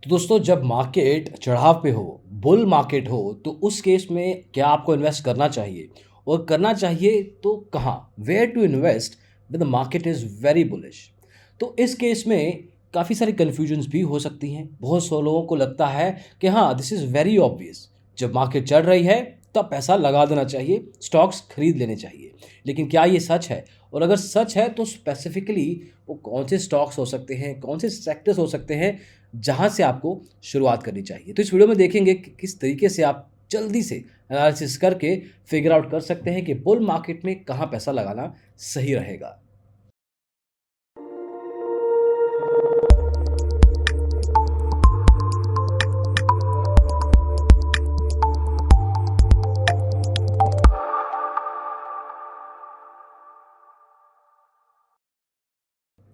तो दोस्तों जब मार्केट चढ़ाव पे हो, बुल मार्केट हो, तो उस केस में क्या आपको इन्वेस्ट करना चाहिए? और करना चाहिए तो कहाँ? Where to invest when the market is very bullish? तो इस केस में काफ़ी सारी कन्फ्यूजन्स भी हो सकती हैं। बहुत से लोगों को लगता है कि हाँ, दिस इज़ वेरी ऑब्वियस, जब मार्केट चढ़ रही है तब पैसा लगा देना चाहिए, स्टॉक्स खरीद लेने चाहिए। लेकिन क्या ये सच है? और अगर सच है तो स्पेसिफिकली वो कौन से स्टॉक्स हो सकते हैं, कौन से सेक्टर्स हो सकते हैं जहाँ से आपको शुरुआत करनी चाहिए। तो इस वीडियो में देखेंगे कि किस तरीके से आप जल्दी से एनालिसिस करके फिगर आउट कर सकते हैं कि बुल मार्केट में कहाँ पैसा लगाना सही रहेगा।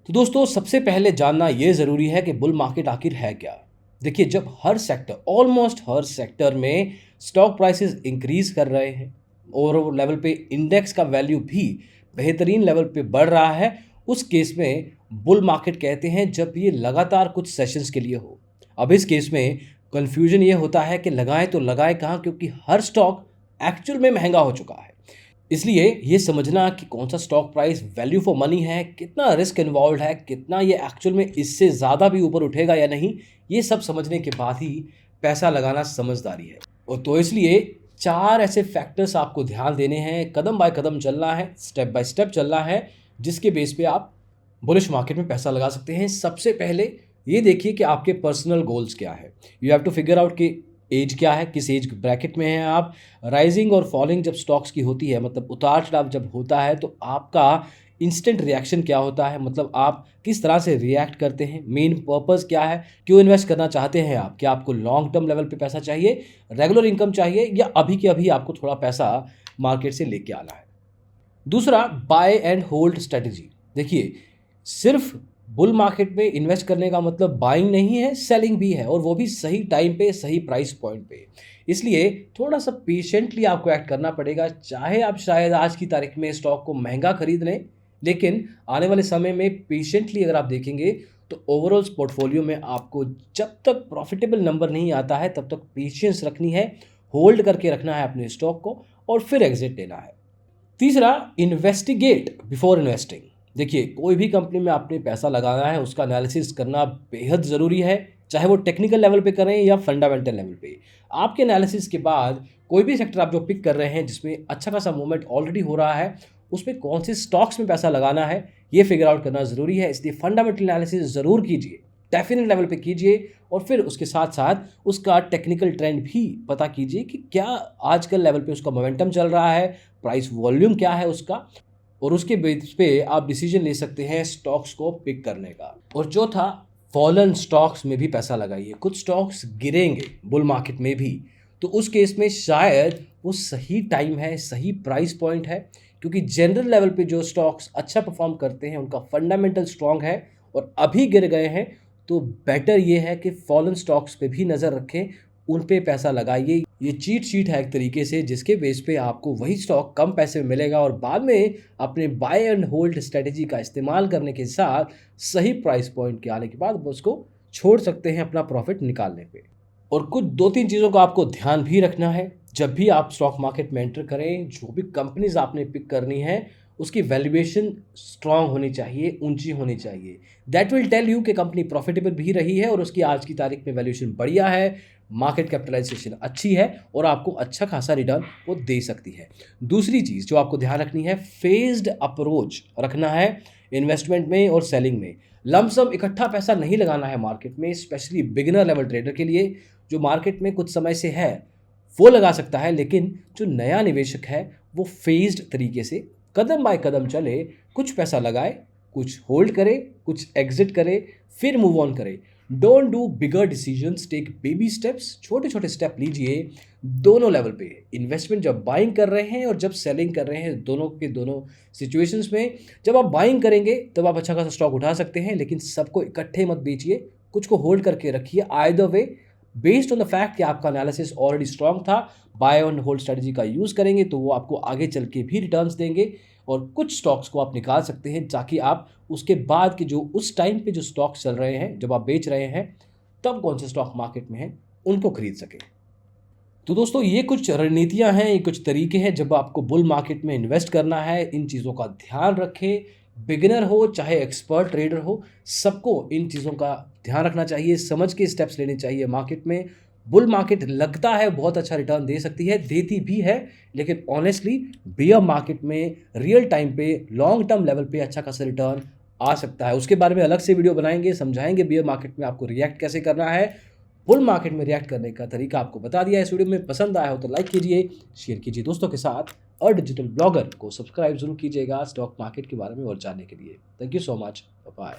तो दोस्तों सबसे पहले जानना ये ज़रूरी है कि बुल मार्केट आखिर है क्या। देखिए, जब हर सेक्टर, ऑलमोस्ट हर सेक्टर में स्टॉक प्राइसेस इंक्रीज कर रहे हैं, ओवरऑल लेवल पे इंडेक्स का वैल्यू भी बेहतरीन लेवल पे बढ़ रहा है, उस केस में बुल मार्केट कहते हैं जब ये लगातार कुछ सेशंस के लिए हो। अब इस केस में कंफ्यूजन ये होता है कि लगाएं तो लगाएं कहाँ, क्योंकि हर स्टॉक एक्चुअल में महंगा हो चुका है। इसलिए ये समझना कि कौन सा stock price value for money है, कितना रिस्क इन्वॉल्व है, कितना ये एक्चुअल में इससे ज़्यादा भी ऊपर उठेगा या नहीं, ये सब समझने के बाद ही पैसा लगाना समझदारी है। और तो इसलिए 4 ऐसे फैक्टर्स आपको ध्यान देने हैं, कदम बाय कदम चलना है, स्टेप बाय स्टेप चलना है, जिसके बेस पे आप बुलिश मार्केट में पैसा लगा सकते हैं। सबसे पहले ये देखिए कि आपके पर्सनल गोल्स क्या है। You have to figure out कि एज क्या है, किस एज ब्रैकेट में हैं आप। राइजिंग और फॉलिंग जब स्टॉक्स की होती है, मतलब उतार चढ़ाव जब होता है, तो आपका इंस्टेंट रिएक्शन क्या होता है, मतलब आप किस तरह से रिएक्ट करते हैं, मेन पर्पस क्या है, क्यों इन्वेस्ट करना चाहते हैं आप, क्या आपको लॉन्ग टर्म लेवल पे पैसा चाहिए, रेगुलर इनकम चाहिए, या अभी के अभी आपको थोड़ा पैसा मार्केट से लेके आना है। दूसरा, बाय एंड होल्ड स्ट्रेटजी। देखिए, सिर्फ बुल मार्केट में इन्वेस्ट करने का मतलब बाइंग नहीं है, सेलिंग भी है, और वो भी सही टाइम पे, सही प्राइस पॉइंट पे। इसलिए थोड़ा सा पेशेंटली आपको एक्ट करना पड़ेगा। चाहे आप शायद आज की तारीख में स्टॉक को महंगा खरीद लें, लेकिन आने वाले समय में पेशेंटली अगर आप देखेंगे तो ओवरऑल पोर्टफोलियो में आपको जब तक प्रॉफिटेबल नंबर नहीं आता है तब तक पेशेंस रखनी है, होल्ड करके रखना है अपने स्टॉक को, और फिर एग्जिट लेना है। तीसरा, इन्वेस्टिगेट बिफोर इन्वेस्टिंग। देखिए, कोई भी कंपनी में आपने पैसा लगाना है, उसका एनालिसिस करना बेहद ज़रूरी है, चाहे वो टेक्निकल लेवल पे करें या फंडामेंटल लेवल पे। आपके एनालिसिस के बाद कोई भी सेक्टर आप जो पिक कर रहे हैं जिसमें अच्छा खासा मूवमेंट ऑलरेडी हो रहा है, उसमें कौन से स्टॉक्स में पैसा लगाना है, ये फिगर आउट करना ज़रूरी है। इसलिए फंडामेंटल एनालिसिस ज़रूर कीजिए, डेफिनेट लेवल पे कीजिए, और फिर उसके साथ साथ उसका टेक्निकल ट्रेंड भी पता कीजिए कि क्या आजकल लेवल पे उसका मोमेंटम चल रहा है, प्राइस वॉल्यूम क्या है उसका, और उसके बेस पे आप डिसीजन ले सकते हैं स्टॉक्स को पिक करने का। और चौथा, फॉलन स्टॉक्स में भी पैसा लगाइए। कुछ स्टॉक्स गिरेंगे बुल मार्केट में भी, तो उस केस में शायद वो सही टाइम है, सही प्राइस पॉइंट है, क्योंकि जनरल लेवल पे जो स्टॉक्स अच्छा परफॉर्म करते हैं उनका फंडामेंटल स्ट्रांग है, और अभी गिर गए हैं तो बेटर ये है कि फॉलन स्टॉक्स पे भी नज़र रखें, उन पे पैसा लगाइए। ये चीट शीट है एक तरीके से, जिसके बेस पे आपको वही स्टॉक कम पैसे में मिलेगा, और बाद में अपने बाय एंड होल्ड स्ट्रेटेजी का इस्तेमाल करने के साथ सही प्राइस पॉइंट के आने के बाद उसको छोड़ सकते हैं अपना प्रॉफिट निकालने पे। और कुछ 2-3 चीज़ों का आपको ध्यान भी रखना है जब भी आप स्टॉक मार्केट में एंटर करें। जो भी कंपनीज आपने पिक करनी है, उसकी वैल्यूएशन स्ट्रांग होनी चाहिए, ऊंची होनी चाहिए। दैट विल टेल यू कि कंपनी प्रॉफिटेबल भी रही है और उसकी आज की तारीख में वैल्यूएशन बढ़िया है, मार्केट कैपिटलाइजेशन अच्छी है, और आपको अच्छा खासा रिटर्न वो दे सकती है। दूसरी चीज़ जो आपको ध्यान रखनी है, फेज्ड अप्रोच रखना है इन्वेस्टमेंट में और सेलिंग में। लमसम इकट्ठा पैसा नहीं लगाना है मार्केट में, स्पेशली बिगिनर लेवल ट्रेडर के लिए जो मार्केट में कुछ समय से है वो लगा सकता है, लेकिन जो नया निवेशक है वो फेज्ड तरीके से कदम बाय कदम चले, कुछ पैसा लगाए, कुछ होल्ड करे, कुछ एग्जिट करे, फिर मूव ऑन करे। Don't do bigger decisions, take baby steps, छोटे छोटे स्टेप लीजिए दोनों लेवल पे। इन्वेस्टमेंट जब बाइंग कर रहे हैं और जब सेलिंग कर रहे हैं, दोनों के दोनों सिचुएशंस में जब आप बाइंग करेंगे तब आप अच्छा खासा स्टॉक उठा सकते हैं, लेकिन सबको इकट्ठे मत बेचिए, कुछ को होल्ड करके रखिए। Either way, based on the fact कि आपका एनालिसिस ऑलरेडी स्ट्रांग था, बाय एंड होल्ड स्ट्रेटजी का यूज़ करेंगे तो वो आपको आगे चल के भी रिटर्न्स देंगे, और कुछ स्टॉक्स को आप निकाल सकते हैं ताकि आप उसके बाद के जो उस टाइम पे जो स्टॉक्स चल रहे हैं, जब आप बेच रहे हैं, तब कौन से स्टॉक मार्केट में हैं उनको खरीद सकें। तो दोस्तों ये कुछ रणनीतियाँ हैं, ये कुछ तरीके हैं जब आपको बुल मार्केट में इन्वेस्ट करना है, इन चीज़ों का ध्यान रखें। बिगिनर हो चाहे एक्सपर्ट ट्रेडर हो, सबको इन चीज़ों का ध्यान रखना चाहिए, समझ के स्टेप्स लेने चाहिए मार्केट में। बुल मार्केट लगता है बहुत अच्छा रिटर्न दे सकती है, देती भी है, लेकिन ऑनेस्टली बियर मार्केट में रियल टाइम पे लॉन्ग टर्म लेवल पे अच्छा खासा रिटर्न आ सकता है। उसके बारे में अलग से वीडियो बनाएंगे, समझाएंगे बियर मार्केट में आपको रिएक्ट कैसे करना है। बुल मार्केट में रिएक्ट करने का तरीका आपको बता दिया है इस वीडियो में। पसंद आया हो तो लाइक कीजिए, शेयर कीजिए दोस्तों के साथ, और डिजिटल ब्लॉगर को सब्सक्राइब जरूर कीजिएगा स्टॉक मार्केट के बारे में और जानने के लिए। Thank you so much, bye.